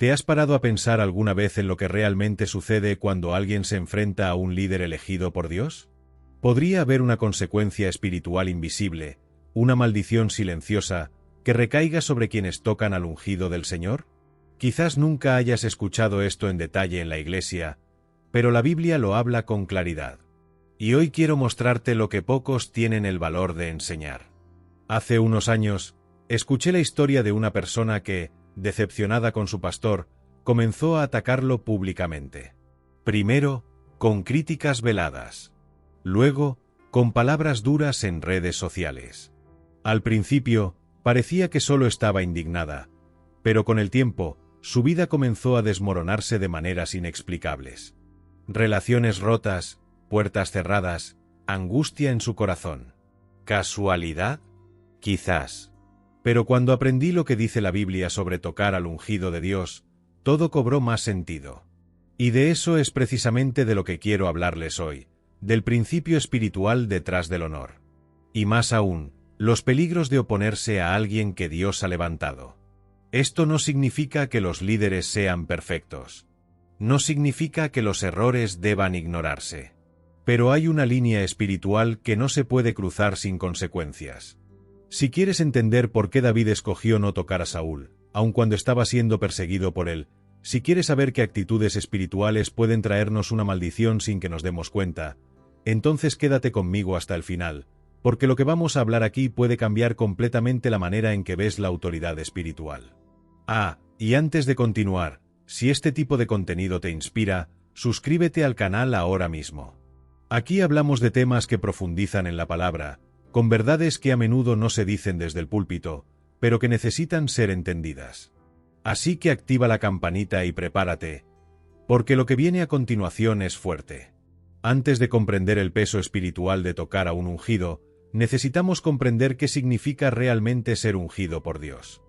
¿Te has parado a pensar alguna vez en lo que realmente sucede cuando alguien se enfrenta a un líder elegido por Dios? ¿Podría haber una consecuencia espiritual invisible, una maldición silenciosa, que recaiga sobre quienes tocan al ungido del Señor? Quizás nunca hayas escuchado esto en detalle en la Iglesia, pero la Biblia lo habla con claridad. Y hoy quiero mostrarte lo que pocos tienen el valor de enseñar. Hace unos años, escuché la historia de una persona que, decepcionada con su pastor, comenzó a atacarlo públicamente. Primero, con críticas veladas. Luego, con palabras duras en redes sociales. Al principio, parecía que solo estaba indignada, pero con el tiempo, su vida comenzó a desmoronarse de maneras inexplicables. Relaciones rotas, puertas cerradas, angustia en su corazón. ¿Casualidad? Quizás. Pero cuando aprendí lo que dice la Biblia sobre tocar al ungido de Dios, todo cobró más sentido. Y de eso es precisamente de lo que quiero hablarles hoy, del principio espiritual detrás del honor. Y más aún, los peligros de oponerse a alguien que Dios ha levantado. Esto no significa que los líderes sean perfectos. No significa que los errores deban ignorarse. Pero hay una línea espiritual que no se puede cruzar sin consecuencias. Si quieres entender por qué David escogió no tocar a Saúl, aun cuando estaba siendo perseguido por él, si quieres saber qué actitudes espirituales pueden traernos una maldición sin que nos demos cuenta, entonces quédate conmigo hasta el final, porque lo que vamos a hablar aquí puede cambiar completamente la manera en que ves la autoridad espiritual. Y antes de continuar, si este tipo de contenido te inspira, suscríbete al canal ahora mismo. Aquí hablamos de temas que profundizan en la palabra, con verdades que a menudo no se dicen desde el púlpito, pero que necesitan ser entendidas. Así que activa la campanita y prepárate, porque lo que viene a continuación es fuerte. Antes de comprender el peso espiritual de tocar a un ungido, necesitamos comprender qué significa realmente ser ungido por Dios.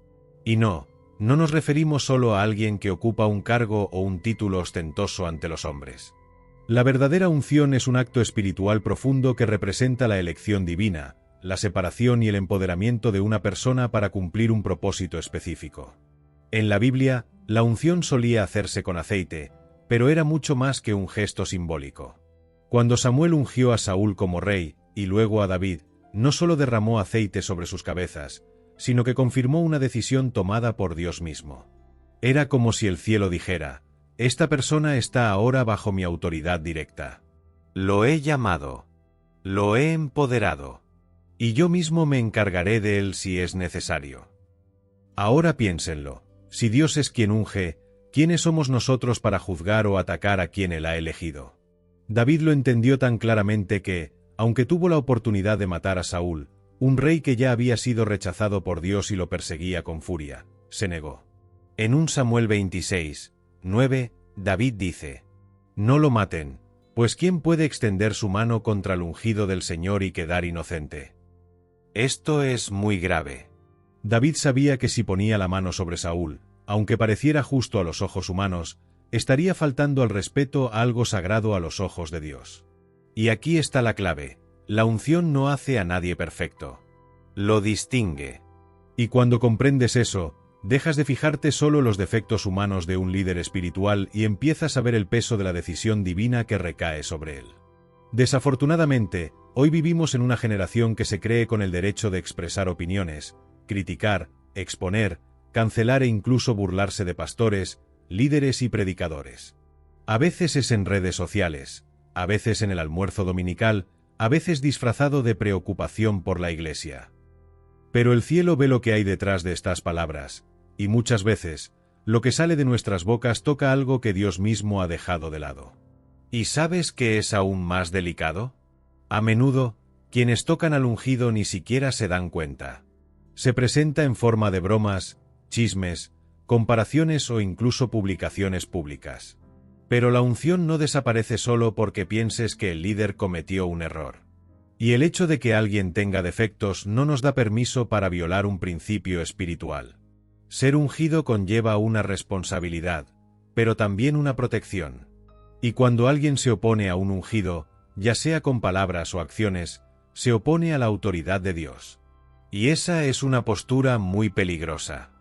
Y no nos referimos solo a alguien que ocupa un cargo o un título ostentoso ante los hombres. La verdadera unción es un acto espiritual profundo que representa la elección divina, la separación y el empoderamiento de una persona para cumplir un propósito específico. En la Biblia, la unción solía hacerse con aceite, pero era mucho más que un gesto simbólico. Cuando Samuel ungió a Saúl como rey, y luego a David, no solo derramó aceite sobre sus cabezas, sino que confirmó una decisión tomada por Dios mismo. Era como si el cielo dijera: esta persona está ahora bajo mi autoridad directa. Lo he llamado. Lo he empoderado. Y yo mismo me encargaré de él si es necesario. Ahora piénsenlo. Si Dios es quien unge, ¿quiénes somos nosotros para juzgar o atacar a quien Él ha elegido? David lo entendió tan claramente que, aunque tuvo la oportunidad de matar a Saúl, un rey que ya había sido rechazado por Dios y lo perseguía con furia, se negó. En 1 Samuel 26, 9, David dice: no lo maten, pues ¿quién puede extender su mano contra el ungido del Señor y quedar inocente? Esto es muy grave. David sabía que si ponía la mano sobre Saúl, aunque pareciera justo a los ojos humanos, estaría faltando al respeto a algo sagrado a los ojos de Dios. Y aquí está la clave: la unción no hace a nadie perfecto. Lo distingue. Y cuando comprendes eso, dejas de fijarte solo en los defectos humanos de un líder espiritual y empiezas a ver el peso de la decisión divina que recae sobre él. Desafortunadamente, hoy vivimos en una generación que se cree con el derecho de expresar opiniones, criticar, exponer, cancelar e incluso burlarse de pastores, líderes y predicadores. A veces es en redes sociales, a veces en el almuerzo dominical, a veces disfrazado de preocupación por la Iglesia. Pero el cielo ve lo que hay detrás de estas palabras, y muchas veces, lo que sale de nuestras bocas toca algo que Dios mismo ha dejado de lado. ¿Y sabes qué es aún más delicado? A menudo, quienes tocan al ungido ni siquiera se dan cuenta. Se presenta en forma de bromas, chismes, comparaciones o incluso publicaciones públicas. Pero la unción no desaparece solo porque pienses que el líder cometió un error. Y el hecho de que alguien tenga defectos no nos da permiso para violar un principio espiritual. Ser ungido conlleva una responsabilidad, pero también una protección. Y cuando alguien se opone a un ungido, ya sea con palabras o acciones, se opone a la autoridad de Dios. Y esa es una postura muy peligrosa.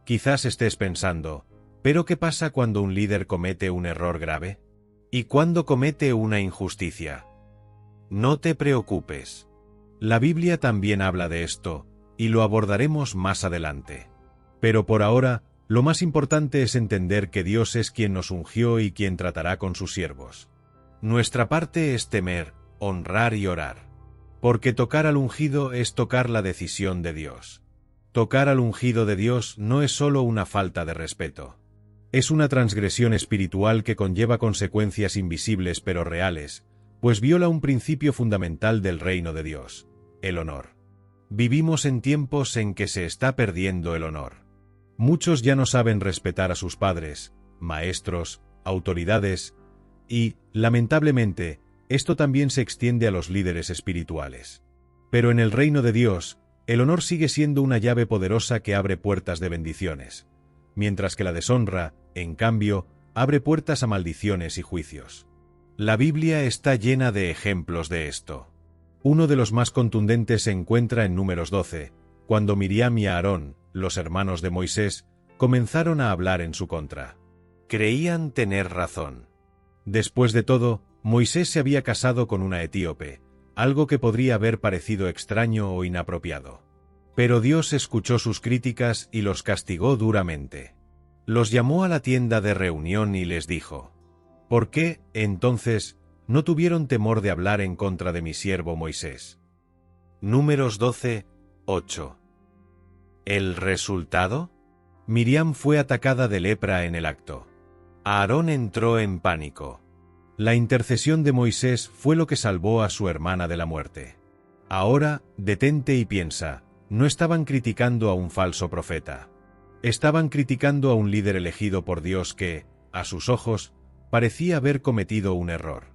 Quizás estés pensando: Pero ¿qué pasa cuando un líder comete un error grave? ¿Y cuando comete una injusticia? No te preocupes. La Biblia también habla de esto, y lo abordaremos más adelante. Pero por ahora, lo más importante es entender que Dios es quien nos ungió y quien tratará con sus siervos. Nuestra parte es temer, honrar y orar. Porque tocar al ungido es tocar la decisión de Dios. Tocar al ungido de Dios no es solo una falta de respeto. Es una transgresión espiritual que conlleva consecuencias invisibles pero reales, pues viola un principio fundamental del reino de Dios, el honor. Vivimos en tiempos en que se está perdiendo el honor. Muchos ya no saben respetar a sus padres, maestros, autoridades, y, lamentablemente, esto también se extiende a los líderes espirituales. Pero en el reino de Dios, el honor sigue siendo una llave poderosa que abre puertas de bendiciones, mientras que la deshonra, en cambio, abre puertas a maldiciones y juicios. La Biblia está llena de ejemplos de esto. Uno de los más contundentes se encuentra en Números 12, cuando Miriam y Aarón, los hermanos de Moisés, comenzaron a hablar en su contra. Creían tener razón. Después de todo, Moisés se había casado con una etíope, algo que podría haber parecido extraño o inapropiado. Pero Dios escuchó sus críticas y los castigó duramente. Los llamó a la tienda de reunión y les dijo: ¿Por qué, entonces, no tuvieron temor de hablar en contra de mi siervo Moisés? Números 12, 8. ¿El resultado? Miriam fue atacada de lepra en el acto. Aarón entró en pánico. La intercesión de Moisés fue lo que salvó a su hermana de la muerte. Ahora, detente y piensa, no estaban criticando a un falso profeta. Estaban criticando a un líder elegido por Dios que, a sus ojos, parecía haber cometido un error.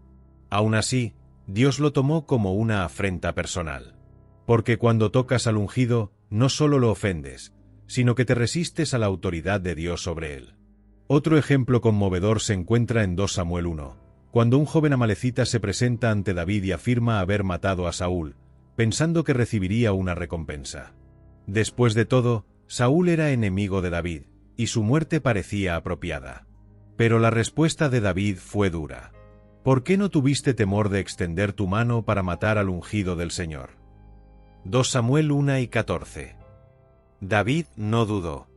Aún así, Dios lo tomó como una afrenta personal. Porque cuando tocas al ungido, no solo lo ofendes, sino que te resistes a la autoridad de Dios sobre él. Otro ejemplo conmovedor se encuentra en 2 Samuel 1, cuando un joven amalecita se presenta ante David y afirma haber matado a Saúl, pensando que recibiría una recompensa. Después de todo, Saúl era enemigo de David, y su muerte parecía apropiada. Pero la respuesta de David fue dura. ¿Por qué no tuviste temor de extender tu mano para matar al ungido del Señor? 2 Samuel 1 y 14. David no dudó.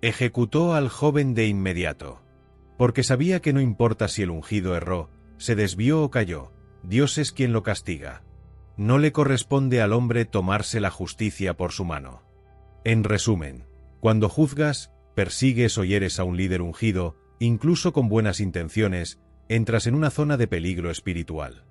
Ejecutó al joven de inmediato. Porque sabía que no importa si el ungido erró, se desvió o cayó, Dios es quien lo castiga. No le corresponde al hombre tomarse la justicia por su mano. En resumen, cuando juzgas, persigues o hieres a un líder ungido, incluso con buenas intenciones, entras en una zona de peligro espiritual.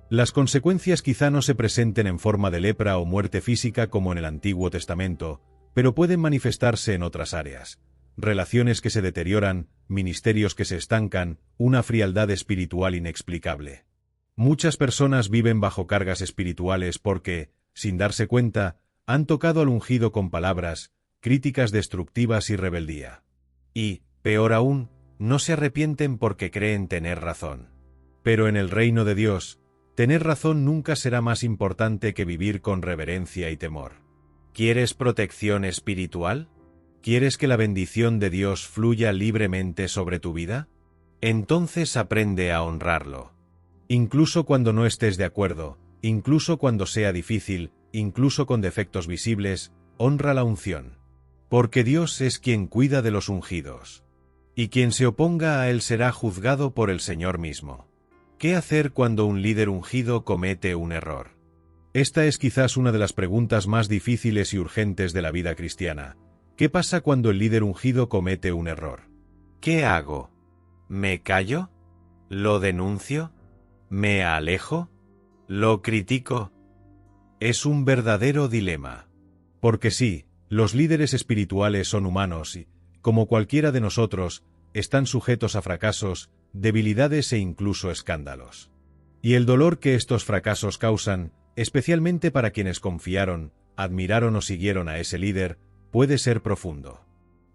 Las consecuencias quizá no se presenten en forma de lepra o muerte física como en el Antiguo Testamento, pero pueden manifestarse en otras áreas. Relaciones que se deterioran, ministerios que se estancan, una frialdad espiritual inexplicable. Muchas personas viven bajo cargas espirituales porque, sin darse cuenta, han tocado al ungido con palabras, críticas destructivas y rebeldía. Y, peor aún, no se arrepienten porque creen tener razón. Pero en el reino de Dios, tener razón nunca será más importante que vivir con reverencia y temor. ¿Quieres protección espiritual? ¿Quieres que la bendición de Dios fluya libremente sobre tu vida? Entonces aprende a honrarlo. Incluso cuando no estés de acuerdo, incluso cuando sea difícil, incluso con defectos visibles, honra la unción. Porque Dios es quien cuida de los ungidos. Y quien se oponga a él será juzgado por el Señor mismo. ¿Qué hacer cuando un líder ungido comete un error? Esta es quizás una de las preguntas más difíciles y urgentes de la vida cristiana. ¿Qué pasa cuando el líder ungido comete un error? ¿Qué hago? ¿Me callo? ¿Lo denuncio? ¿Me alejo? ¿Lo critico? Es un verdadero dilema. Porque sí, los líderes espirituales son humanos y, como cualquiera de nosotros, están sujetos a fracasos, debilidades e incluso escándalos. Y el dolor que estos fracasos causan, especialmente para quienes confiaron, admiraron o siguieron a ese líder, puede ser profundo.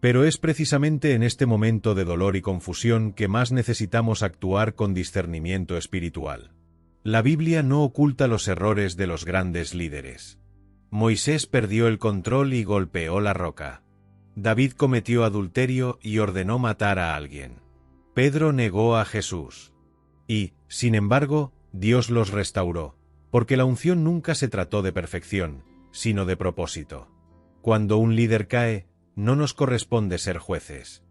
Pero es precisamente en este momento de dolor y confusión que más necesitamos actuar con discernimiento espiritual. La Biblia no oculta los errores de los grandes líderes. Moisés perdió el control y golpeó la roca. David cometió adulterio y ordenó matar a alguien. Pedro negó a Jesús. Y, sin embargo, Dios los restauró, porque la unción nunca se trató de perfección, sino de propósito. Cuando un líder cae, no nos corresponde ser jueces.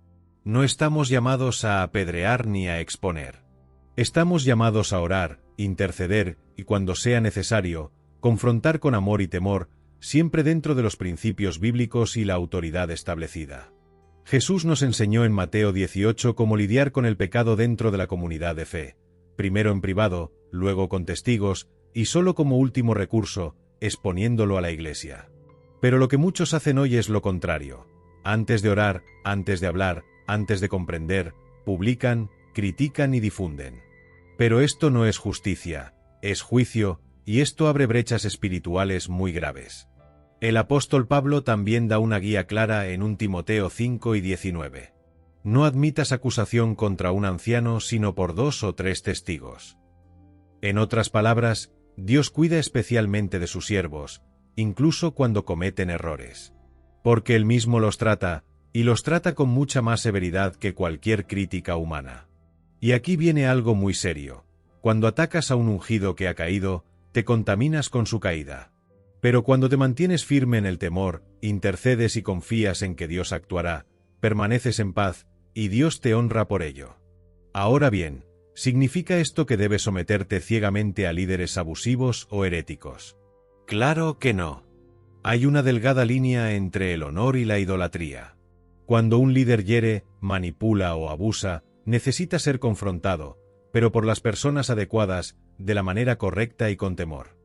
No estamos llamados a apedrear ni a exponer. Estamos llamados a orar, interceder y, cuando sea necesario, confrontar con amor y temor, siempre dentro de los principios bíblicos y la autoridad establecida. Jesús nos enseñó en Mateo 18 cómo lidiar con el pecado dentro de la comunidad de fe, primero en privado, luego con testigos, y solo como último recurso, exponiéndolo a la Iglesia. Pero lo que muchos hacen hoy es lo contrario. Antes de orar, antes de hablar, antes de comprender, publican, critican y difunden. Pero esto no es justicia, es juicio, y esto abre brechas espirituales muy graves. El apóstol Pablo también da una guía clara en 1 Timoteo 5 y 19. No admitas acusación contra un anciano sino por 2 o 3 testigos. En otras palabras, Dios cuida especialmente de sus siervos, incluso cuando cometen errores. Porque Él mismo los trata, y los trata con mucha más severidad que cualquier crítica humana. Y aquí viene algo muy serio. Cuando atacas a un ungido que ha caído, te contaminas con su caída. Pero cuando te mantienes firme en el temor, intercedes y confías en que Dios actuará, permaneces en paz, y Dios te honra por ello. Ahora bien, ¿significa esto que debes someterte ciegamente a líderes abusivos o heréticos? Claro que no. Hay una delgada línea entre el honor y la idolatría. Cuando un líder hiere, manipula o abusa, necesita ser confrontado, pero por las personas adecuadas, de la manera correcta y con temor.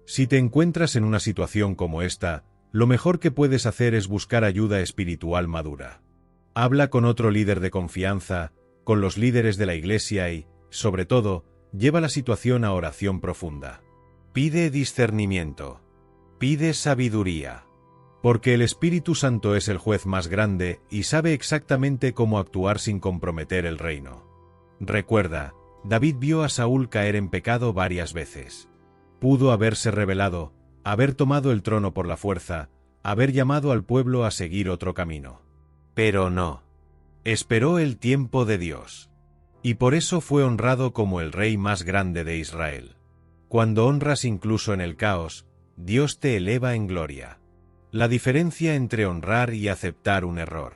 Si te encuentras en una situación como esta, lo mejor que puedes hacer es buscar ayuda espiritual madura. Habla con otro líder de confianza, con los líderes de la Iglesia y, sobre todo, lleva la situación a oración profunda. Pide discernimiento. Pide sabiduría. Porque el Espíritu Santo es el juez más grande y sabe exactamente cómo actuar sin comprometer el reino. Recuerda, David vio a Saúl caer en pecado varias veces. Pudo haberse rebelado, haber tomado el trono por la fuerza, haber llamado al pueblo a seguir otro camino. Pero no. Esperó el tiempo de Dios. Y por eso fue honrado como el rey más grande de Israel. Cuando honras incluso en el caos, Dios te eleva en gloria. La diferencia entre honrar y aceptar un error.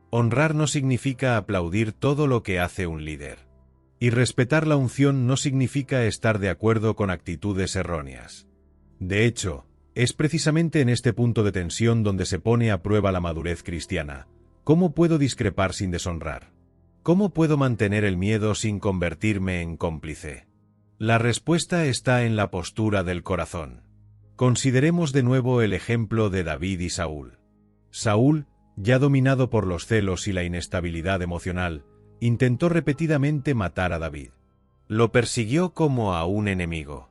Honrar no significa aplaudir todo lo que hace un líder. Y respetar la unción no significa estar de acuerdo con actitudes erróneas. De hecho, es precisamente en este punto de tensión donde se pone a prueba la madurez cristiana. ¿Cómo puedo discrepar sin deshonrar? ¿Cómo puedo mantener el miedo sin convertirme en cómplice? La respuesta está en la postura del corazón. Consideremos de nuevo el ejemplo de David y Saúl. Saúl, ya dominado por los celos y la inestabilidad emocional, intentó repetidamente matar a David. Lo persiguió como a un enemigo.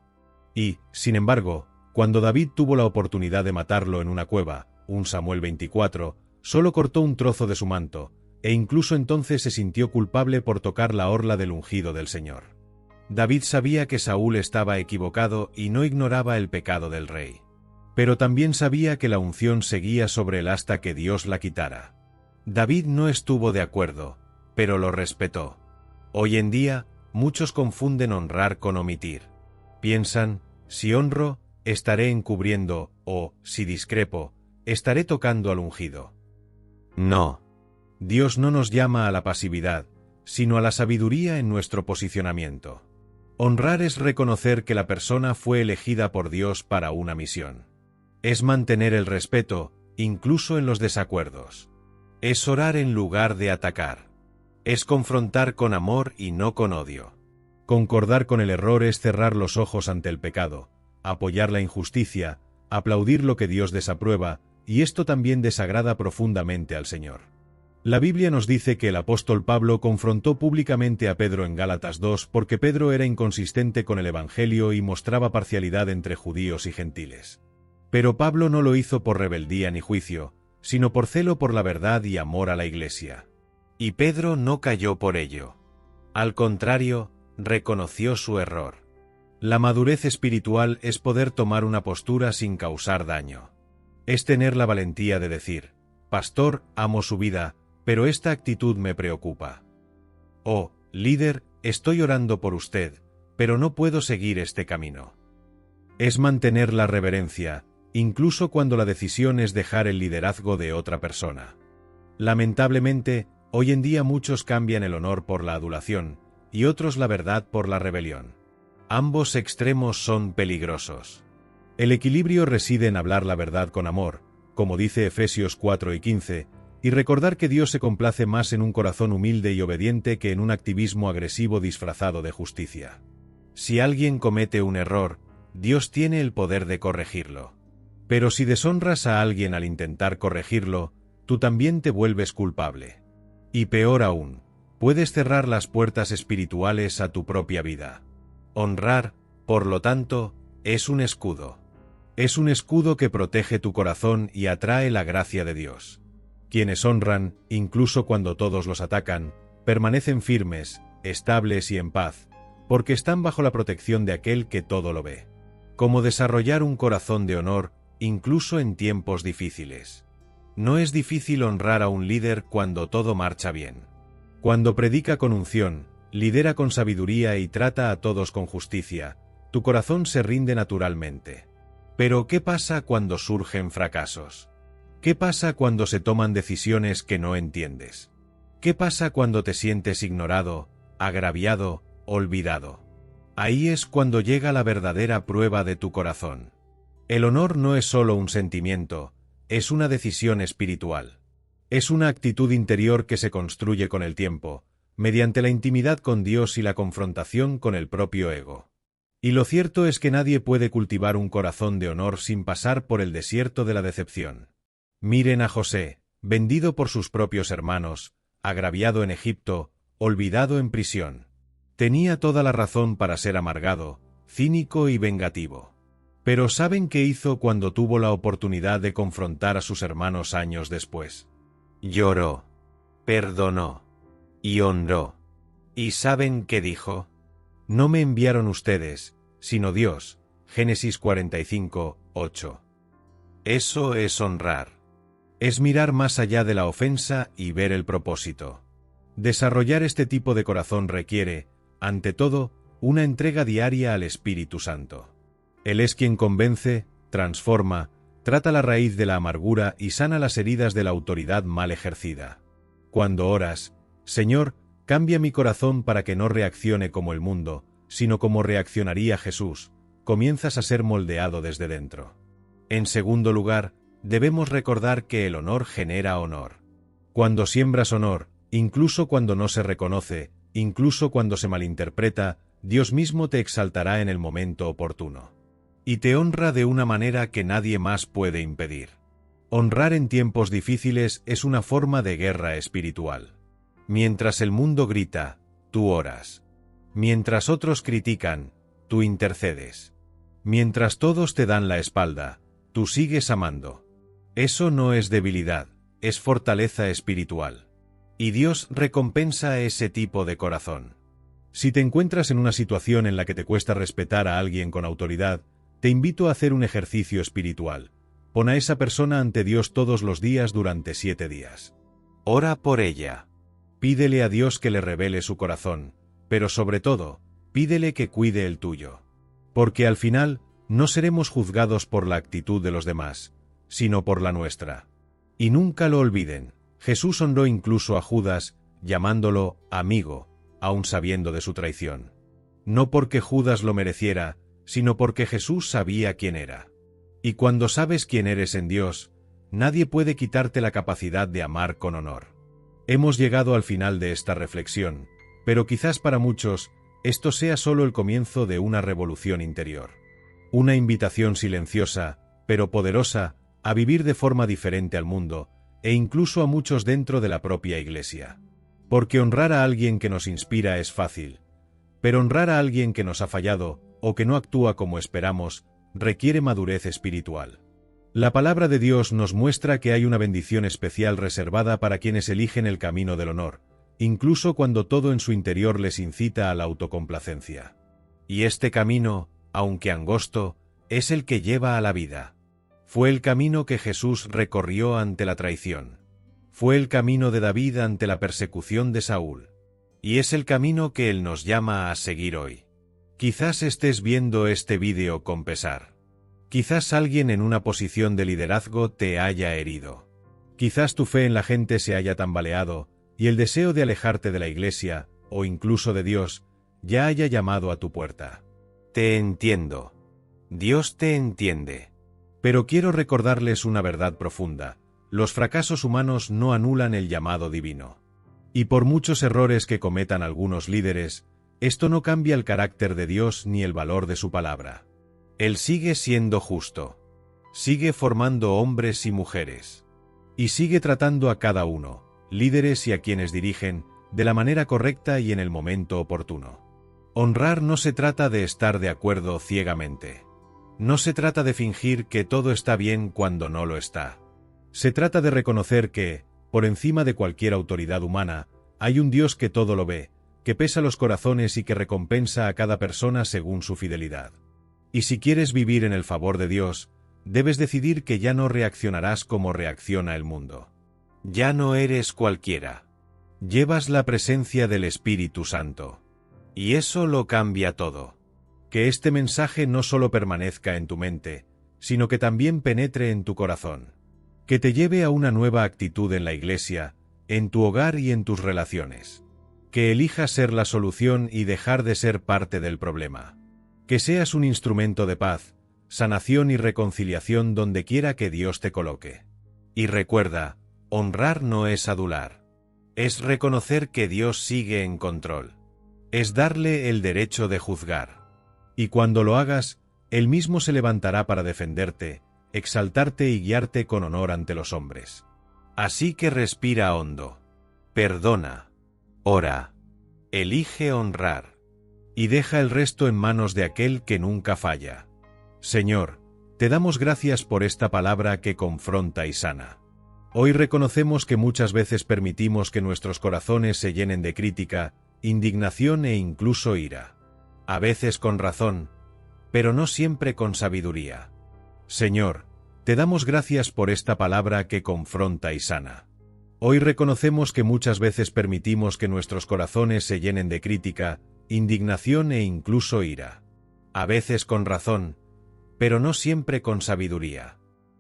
Y, sin embargo, cuando David tuvo la oportunidad de matarlo en una cueva, 1 Samuel 24, solo cortó un trozo de su manto, e incluso entonces se sintió culpable por tocar la orla del ungido del Señor. David sabía que Saúl estaba equivocado y no ignoraba el pecado del rey. Pero también sabía que la unción seguía sobre él hasta que Dios la quitara. David no estuvo de acuerdo, pero lo respetó. Hoy en día, muchos confunden honrar con omitir. Piensan, si honro, estaré encubriendo, o, si discrepo, estaré tocando al ungido. No. Dios no nos llama a la pasividad, sino a la sabiduría en nuestro posicionamiento. Honrar es reconocer que la persona fue elegida por Dios para una misión. Es mantener el respeto, incluso en los desacuerdos. Es orar en lugar de atacar. Es confrontar con amor y no con odio. Concordar con el error es cerrar los ojos ante el pecado, apoyar la injusticia, aplaudir lo que Dios desaprueba, y esto también desagrada profundamente al Señor. La Biblia nos dice que el apóstol Pablo confrontó públicamente a Pedro en Gálatas 2 porque Pedro era inconsistente con el Evangelio y mostraba parcialidad entre judíos y gentiles. Pero Pablo no lo hizo por rebeldía ni juicio, sino por celo por la verdad y amor a la Iglesia. Y Pedro no cayó por ello. Al contrario, reconoció su error. La madurez espiritual es poder tomar una postura sin causar daño. Es tener la valentía de decir, pastor, amo su vida, pero esta actitud me preocupa. Oh, líder, estoy orando por usted, pero no puedo seguir este camino. Es mantener la reverencia, incluso cuando la decisión es dejar el liderazgo de otra persona. Lamentablemente, hoy en día muchos cambian el honor por la adulación, y otros la verdad por la rebelión. Ambos extremos son peligrosos. El equilibrio reside en hablar la verdad con amor, como dice Efesios 4:15, y recordar que Dios se complace más en un corazón humilde y obediente que en un activismo agresivo disfrazado de justicia. Si alguien comete un error, Dios tiene el poder de corregirlo. Pero si deshonras a alguien al intentar corregirlo, tú también te vuelves culpable. Y peor aún, puedes cerrar las puertas espirituales a tu propia vida. Honrar, por lo tanto, es un escudo. Es un escudo que protege tu corazón y atrae la gracia de Dios. Quienes honran, incluso cuando todos los atacan, permanecen firmes, estables y en paz, porque están bajo la protección de aquel que todo lo ve. Cómo desarrollar un corazón de honor, incluso en tiempos difíciles. No es difícil honrar a un líder cuando todo marcha bien. Cuando predica con unción, lidera con sabiduría y trata a todos con justicia, tu corazón se rinde naturalmente. Pero ¿qué pasa cuando surgen fracasos? ¿Qué pasa cuando se toman decisiones que no entiendes? ¿Qué pasa cuando te sientes ignorado, agraviado, olvidado? Ahí es cuando llega la verdadera prueba de tu corazón. El honor no es solo un sentimiento, es una decisión espiritual. Es una actitud interior que se construye con el tiempo, mediante la intimidad con Dios y la confrontación con el propio ego. Y lo cierto es que nadie puede cultivar un corazón de honor sin pasar por el desierto de la decepción. Miren a José, vendido por sus propios hermanos, agraviado en Egipto, olvidado en prisión. Tenía toda la razón para ser amargado, cínico y vengativo. Pero ¿saben qué hizo cuando tuvo la oportunidad de confrontar a sus hermanos años después? Lloró, perdonó y honró. ¿Y saben qué dijo? No me enviaron ustedes, sino Dios. Génesis 45:8. Eso es honrar. Es mirar más allá de la ofensa y ver el propósito. Desarrollar este tipo de corazón requiere, ante todo, una entrega diaria al Espíritu Santo. Él es quien convence, transforma, trata la raíz de la amargura y sana las heridas de la autoridad mal ejercida. Cuando oras, Señor, cambia mi corazón para que no reaccione como el mundo, sino como reaccionaría Jesús, comienzas a ser moldeado desde dentro. En segundo lugar, debemos recordar que el honor genera honor. Cuando siembras honor, incluso cuando no se reconoce, incluso cuando se malinterpreta, Dios mismo te exaltará en el momento oportuno. Y te honra de una manera que nadie más puede impedir. Honrar en tiempos difíciles es una forma de guerra espiritual. Mientras el mundo grita, tú oras. Mientras otros critican, tú intercedes. Mientras todos te dan la espalda, tú sigues amando. Eso no es debilidad, es fortaleza espiritual. Y Dios recompensa ese tipo de corazón. Si te encuentras en una situación en la que te cuesta respetar a alguien con autoridad, te invito a hacer un ejercicio espiritual. Pon a esa persona ante Dios todos los días durante 7 días. Ora por ella. Pídele a Dios que le revele su corazón, pero sobre todo, pídele que cuide el tuyo. Porque al final, no seremos juzgados por la actitud de los demás, sino por la nuestra. Y nunca lo olviden, Jesús honró incluso a Judas, llamándolo amigo, aun sabiendo de su traición. No porque Judas lo mereciera, sino porque Jesús sabía quién era. Y cuando sabes quién eres en Dios, nadie puede quitarte la capacidad de amar con honor. Hemos llegado al final de esta reflexión, pero quizás para muchos, esto sea solo el comienzo de una revolución interior. Una invitación silenciosa, pero poderosa, a vivir de forma diferente al mundo, e incluso a muchos dentro de la propia Iglesia. Porque honrar a alguien que nos inspira es fácil, pero honrar a alguien que nos ha fallado, o que no actúa como esperamos, requiere madurez espiritual. La palabra de Dios nos muestra que hay una bendición especial reservada para quienes eligen el camino del honor, incluso cuando todo en su interior les incita a la autocomplacencia. Y este camino, aunque angosto, es el que lleva a la vida. Fue el camino que Jesús recorrió ante la traición. Fue el camino de David ante la persecución de Saúl. Y es el camino que él nos llama a seguir hoy. Quizás estés viendo este vídeo con pesar. Quizás alguien en una posición de liderazgo te haya herido. Quizás tu fe en la gente se haya tambaleado y el deseo de alejarte de la iglesia, o incluso de Dios, ya haya llamado a tu puerta. Te entiendo. Dios te entiende. Pero quiero recordarles una verdad profunda. Los fracasos humanos no anulan el llamado divino. Y por muchos errores que cometan algunos líderes, esto no cambia el carácter de Dios ni el valor de su palabra. Él sigue siendo justo. Sigue formando hombres y mujeres. Y sigue tratando a cada uno, líderes y a quienes dirigen, de la manera correcta y en el momento oportuno. Honrar no se trata de estar de acuerdo ciegamente. No se trata de fingir que todo está bien cuando no lo está. Se trata de reconocer que, por encima de cualquier autoridad humana, hay un Dios que todo lo ve, que pesa los corazones y que recompensa a cada persona según su fidelidad. Y si quieres vivir en el favor de Dios, debes decidir que ya no reaccionarás como reacciona el mundo. Ya no eres cualquiera. Llevas la presencia del Espíritu Santo. Y eso lo cambia todo. Que este mensaje no solo permanezca en tu mente, sino que también penetre en tu corazón. Que te lleve a una nueva actitud en la iglesia, en tu hogar y en tus relaciones. Que elijas ser la solución y dejar de ser parte del problema. Que seas un instrumento de paz, sanación y reconciliación donde quiera que Dios te coloque. Y recuerda, honrar no es adular. Es reconocer que Dios sigue en control. Es darle el derecho de juzgar. Y cuando lo hagas, Él mismo se levantará para defenderte, exaltarte y guiarte con honor ante los hombres. Así que respira hondo. Perdona. Ora. Elige honrar. Y deja el resto en manos de aquel que nunca falla. Señor, te damos gracias por esta palabra que confronta y sana. Hoy reconocemos que muchas veces permitimos que nuestros corazones se llenen de crítica, indignación e incluso ira. A veces con razón, pero no siempre con sabiduría. Señor, te damos gracias por esta palabra que confronta y sana. Hoy reconocemos que muchas veces permitimos que nuestros corazones se llenen de crítica, indignación e incluso ira. A veces con razón, pero no siempre con sabiduría.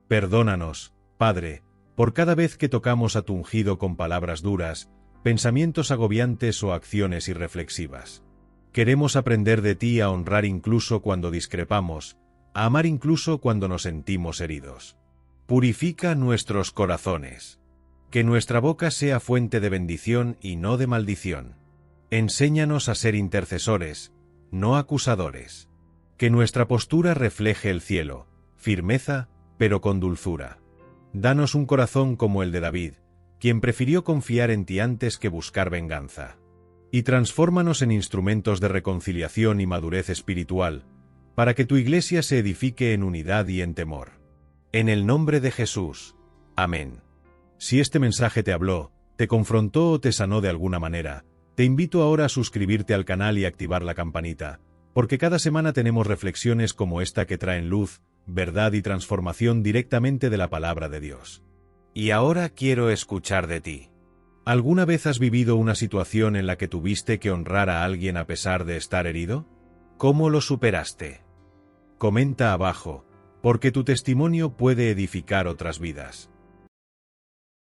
Perdónanos, Padre, por cada vez que tocamos a tu ungido con palabras duras, pensamientos agobiantes o acciones irreflexivas. Queremos aprender de ti a honrar incluso cuando discrepamos, a amar incluso cuando nos sentimos heridos. Purifica nuestros corazones. Que nuestra boca sea fuente de bendición y no de maldición. Enséñanos a ser intercesores, no acusadores. Que nuestra postura refleje el cielo, firmeza, pero con dulzura. Danos un corazón como el de David, quien prefirió confiar en ti antes que buscar venganza. Y transfórmanos en instrumentos de reconciliación y madurez espiritual, para que tu iglesia se edifique en unidad y en temor. En el nombre de Jesús. Amén. Si este mensaje te habló, te confrontó o te sanó de alguna manera, te invito ahora a suscribirte al canal y activar la campanita, porque cada semana tenemos reflexiones como esta que traen luz, verdad y transformación directamente de la palabra de Dios. Y ahora quiero escuchar de ti. ¿Alguna vez has vivido una situación en la que tuviste que honrar a alguien a pesar de estar herido? ¿Cómo lo superaste? Comenta abajo, porque tu testimonio puede edificar otras vidas.